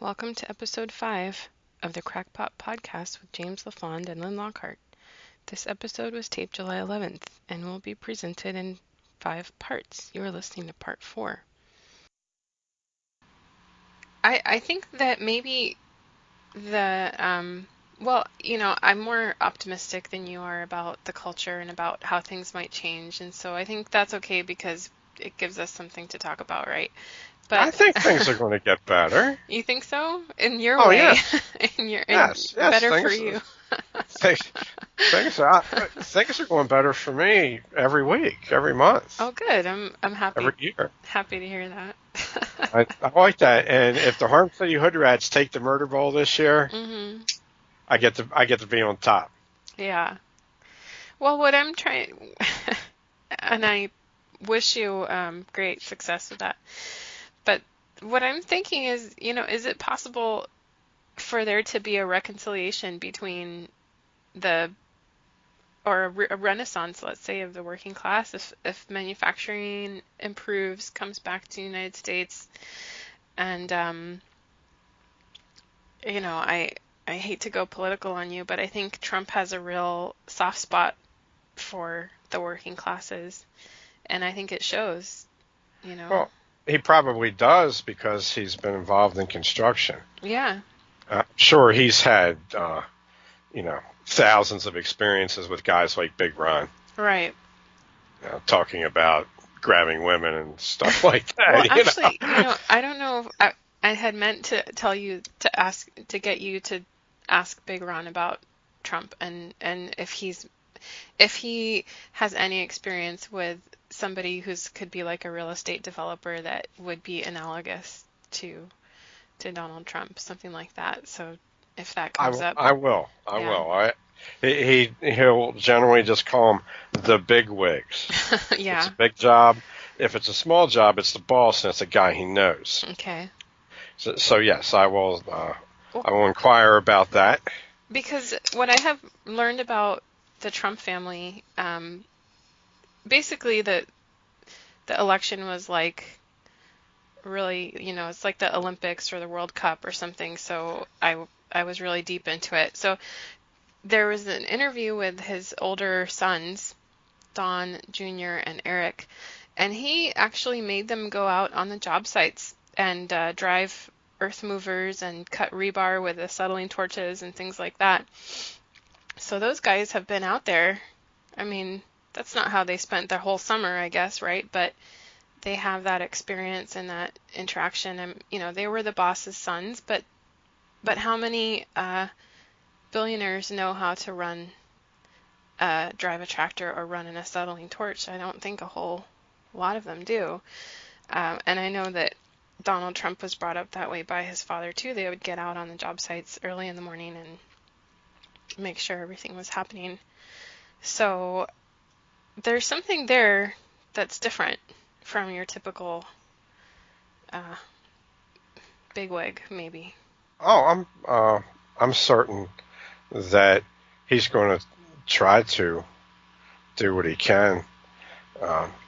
Welcome to episode 5 of the Crackpot Podcast with James LaFond and Lynn Lockhart. This episode was taped July 11th and will be presented in 5 parts. You are listening to part 4. I think that maybe I'm more optimistic than you are about the culture and about how things might change. And so I think that's okay because it gives us something to talk about, right? I But think things are going to get better. you think so? In your Oh, way? yes. Yes, Better for things, you. things, things are going better for me every week, every month, Oh, good. I'm happy every year. happy to hear that. I like that. And if the Harm City Hood Rats take the Murder Bowl this year, hmm I get to be on top. Yeah. Well, what I'm trying, and I wish you great success with that. But what I'm thinking is, is it possible for there to be a reconciliation between a renaissance, let's say, of the working class, if manufacturing improves, comes back to the United States, and I hate to go political on you, but I think Trump has a real soft spot for the working classes, and I think it shows, you know. Well, he probably does because he's been involved in construction. Yeah. Sure, he's had, thousands of experiences with guys like Big Ron, Right. talking about grabbing women and stuff like Well, that. actually, I don't know if I had meant to tell you to get you to ask Big Ron about Trump and if he has any experience with somebody who's could be like a real estate developer that would be analogous to Donald Trump, something like that. So if that comes up, I will. yeah, He'll generally just call them the big wigs. It's yeah, a big job. If it's a small job, it's the boss and it's a guy he knows. okay. So yes, I will. Well, I will inquire about that. because what I have learned about the Trump family, basically the election was like really, it's like the Olympics or the World Cup or something. So I was really deep into it. So there was an interview with his older sons, Don Jr. and Eric, and he actually made them go out on the job sites and drive earth movers and cut rebar with acetylene torches and things like that. So those guys have been out there. I mean, that's not how they spent their whole summer, I guess, right? But they have that experience and that interaction, and they were the boss's sons. But how many billionaires know how to drive a tractor or run an acetylene torch? I don't think a whole lot of them do. And I know that Donald Trump was brought up that way by his father too. They would get out on the job sites early in the morning and make sure everything was happening. So there's something there that's different from your typical bigwig, maybe. Oh, I'm certain that he's going to try to do what he can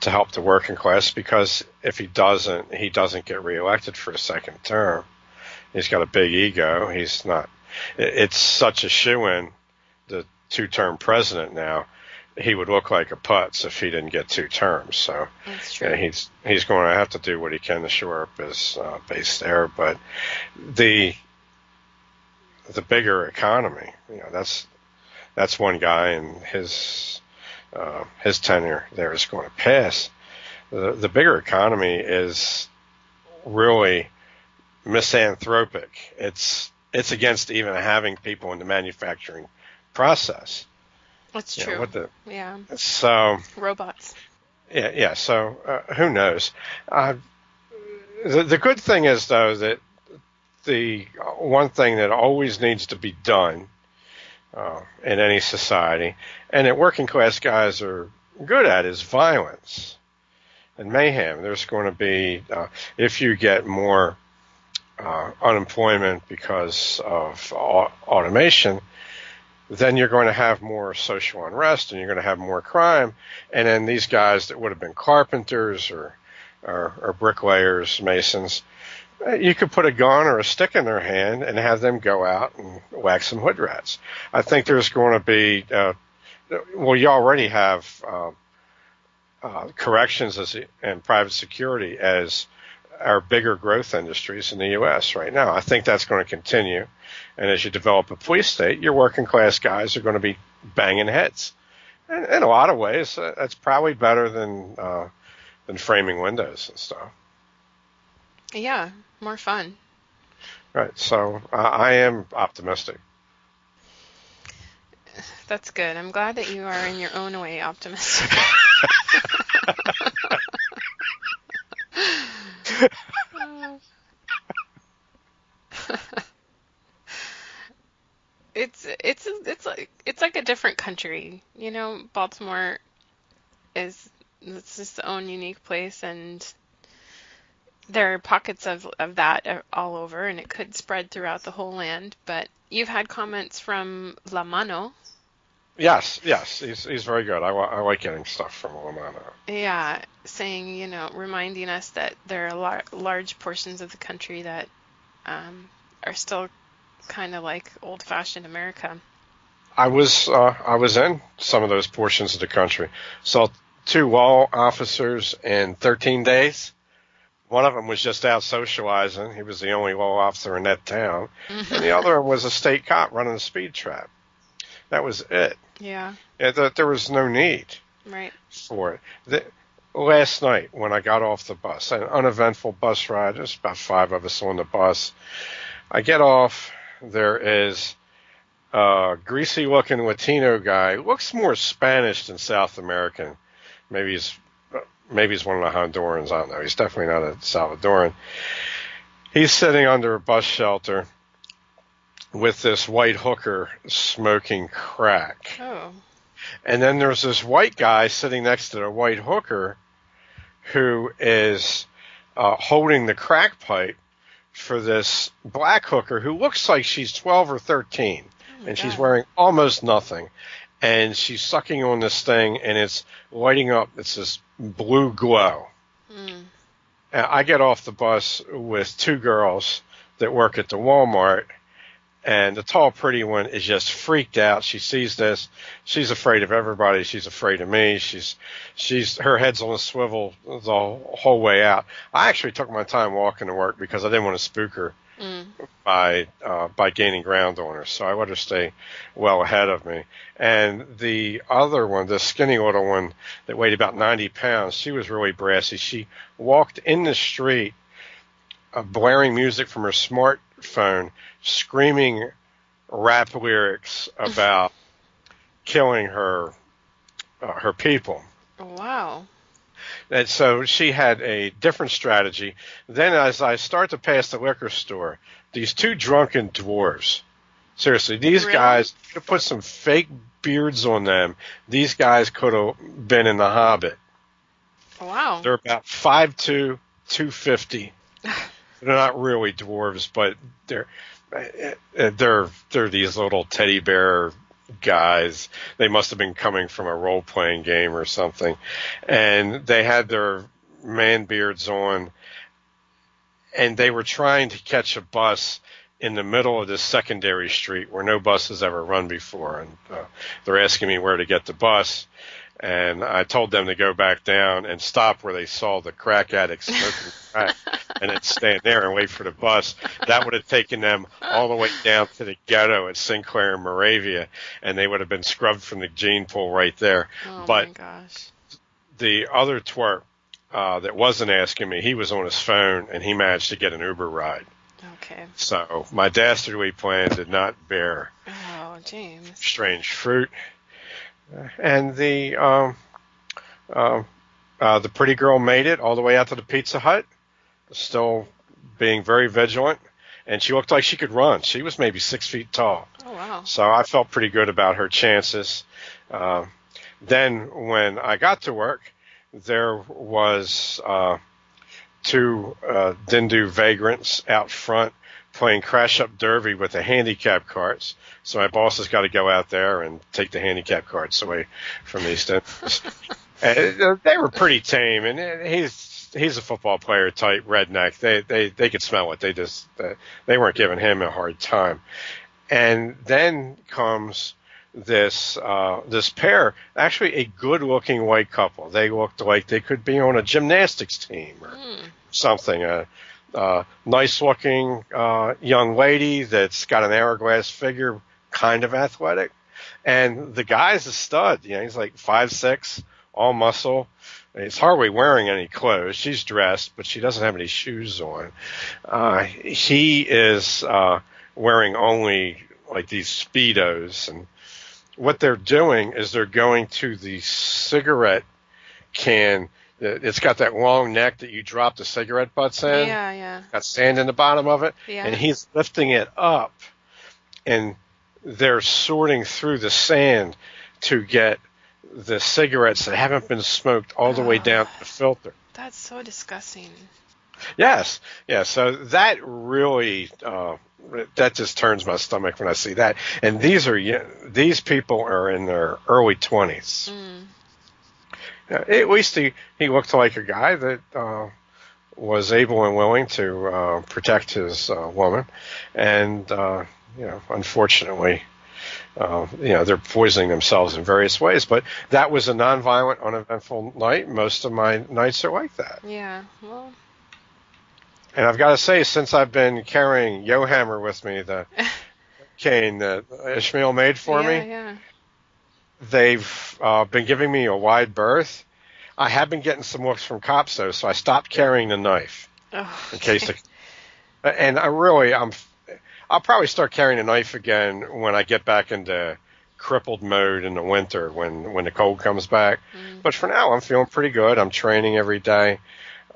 to help the working class. Because if he doesn't get reelected for a second term. He's got a big ego. He's not. It's such a shoo-in, the two-term president now. He would look like a putz if he didn't get 2 terms. So That's true. he's going to have to do what he can to shore up his base there. But the bigger economy, that's one guy, and his tenure there is going to pass. The bigger economy is really misanthropic. It's against even having people in the manufacturing process. That's true. Yeah. So Robots. yeah. So who knows? The good thing is, though, that the one thing that always needs to be done in any society, and that working class guys are good at, is violence and mayhem. There's going to be, if you get more unemployment because of automation, then you're going to have more social unrest and you're going to have more crime. And then these guys that would have been carpenters or bricklayers, masons, You could put a gun or a stick in their hand and have them go out and whack some hood rats. I think there's going to be, well, you already have corrections and private security as our bigger growth industries in the U.S. right now. I think that's going to continue. And as you develop a police state, your working class guys are going to be banging heads. And in a lot of ways, that's probably better than framing windows and stuff. Yeah, more fun. Right. So I am optimistic. That's good. I'm glad that you are in your own way optimistic. It's like a different country. You know, Baltimore it's just its own unique place, and there are pockets of that all over, and it could spread throughout the whole land. But you've had comments from La Mano. Yes, he's very good. I like getting stuff from Lamano. Yeah, saying, reminding us that there are large portions of the country that are still kind of like old-fashioned America. I was in some of those portions of the country. Saw 2 law officers in 13 days. One of them was just out socializing. He was the only law officer in that town. And the other one was a state cop running a speed trap. That was it. Yeah. There was no need for it. Last night when I got off the bus, an uneventful bus ride, there's about 5 of us on the bus. I get off, there is a greasy-looking Latino guy. Looks more Spanish than South American. Maybe he's one of the Hondurans. I don't know. He's definitely not a Salvadoran. He's sitting under a bus shelter with this white hooker smoking crack. Oh. And then there's this white guy sitting next to the white hooker who is holding the crack pipe for this black hooker who looks like she's 12 or 13. And she's wearing almost nothing. And she's sucking on this thing, and it's lighting up. It's this blue glow. And I get off the bus with 2 girls that work at the Walmart, and the tall, pretty one is just freaked out. She sees this. She's afraid of everybody. She's afraid of me. Her head's on a swivel the whole way out. I actually took my time walking to work because I didn't want to spook her by gaining ground on her. So I let her stay well ahead of me. And the other one, the skinny little one that weighed about 90 pounds, she was really brassy. She walked in the street blaring music from her smartphone, screaming rap lyrics about killing her people. Wow. And so she had a different strategy. Then as I start to pass the liquor store, these 2 drunken dwarves, seriously, these guys, to put some fake beards on them, these guys could have been in The Hobbit. Wow. They're about 5'2", 250. They're not really dwarves, but they're these little teddy bear guys. They must have been coming from a role-playing game or something. And they had their man beards on, and they were trying to catch a bus in the middle of this secondary street where no bus has ever run before. And they're asking me where to get the bus. And I told them to go back down and stop where they saw the crack addicts smoking crack and then stand there and wait for the bus. That would have taken them all the way down to the ghetto at Sinclair and Moravia, and they would have been scrubbed from the gene pool right there. Oh, but my gosh. The other twerp that wasn't asking me, he was on his phone, and he managed to get an Uber ride. Okay. So my dastardly plan did not bear James. strange fruit. And the pretty girl made it all the way out to the Pizza Hut, still being very vigilant, and she looked like she could run. She was maybe 6 feet tall. Oh, wow. So I felt pretty good about her chances. Then when I got to work, there was 2 Dindu vagrants out front playing crash-up derby with the handicap carts. So my boss has got to go out there and take the handicap carts away from these things. And they were pretty tame, and he's a football player type redneck. They could smell it. They weren't giving him a hard time. And then comes this pair, actually a good-looking white couple. They looked like they could be on a gymnastics team or something. A nice-looking young lady that's got an hourglass figure, kind of athletic, and the guy's a stud. He's like 5'6", all muscle. He's hardly wearing any clothes. She's dressed, but she doesn't have any shoes on. He is wearing only like these Speedos, and what they're doing is they're going to the cigarette can. It's got that long neck that you drop the cigarette butts in. Yeah, yeah. Got sand in the bottom of it. Yeah. And he's lifting it up, and they're sorting through the sand to get the cigarettes that haven't been smoked all the way down to the filter. That's so disgusting. Yes. Yeah. So that really, that just turns my stomach when I see that. And these people are in their early 20s. At least he looked like a guy that was able and willing to protect his woman. And, unfortunately, they're poisoning themselves in various ways. But that was a nonviolent, uneventful night. Most of my nights are like that. Yeah, well. And I've got to say, since I've been carrying Yohammer with me, the cane that Ishmael made for me, yeah. They've been giving me a wide berth. I have been getting some looks from cops, though, so I stopped carrying the knife in case. And I'll probably start carrying a knife again when I get back into crippled mode in the winter when the cold comes back. But for now, I'm feeling pretty good. I'm training every day.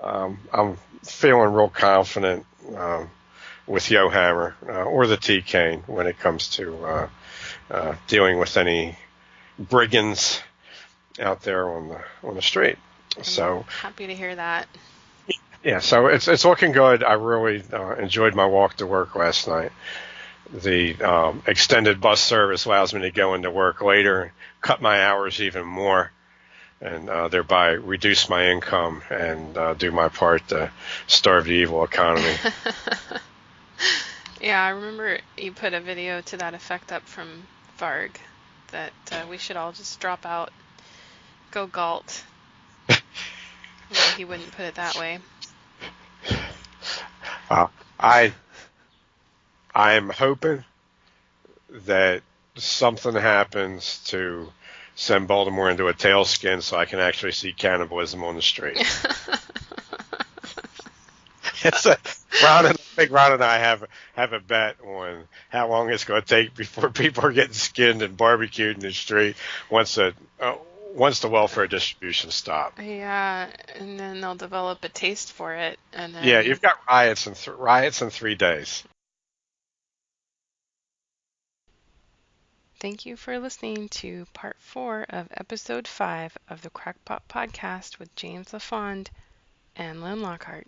I'm feeling real confident with Yohammer or the T-cane when it comes to dealing with any brigands out there on the street. So happy to hear that. Yeah, so it's looking good. I really enjoyed my walk to work last night. The extended bus service allows me to go into work later, cut my hours even more, and thereby reduce my income and do my part to starve the evil economy. Yeah, I remember you put a video to that effect up from Varg that we should all just drop out, go galt. Well, he wouldn't put it that way. I'm hoping that something happens to send Baltimore into a tailspin so I can actually see cannibalism on the street. Big Ron and I have a bet on how long it's going to take before people are getting skinned and barbecued in the street once the welfare distribution stops. Yeah, and then they'll develop a taste for it, and then you've got riots in 3 days. Thank you for listening to Part 4 of Episode 5 of the Crackpot Podcast with James LaFond and Lynn Lockhart.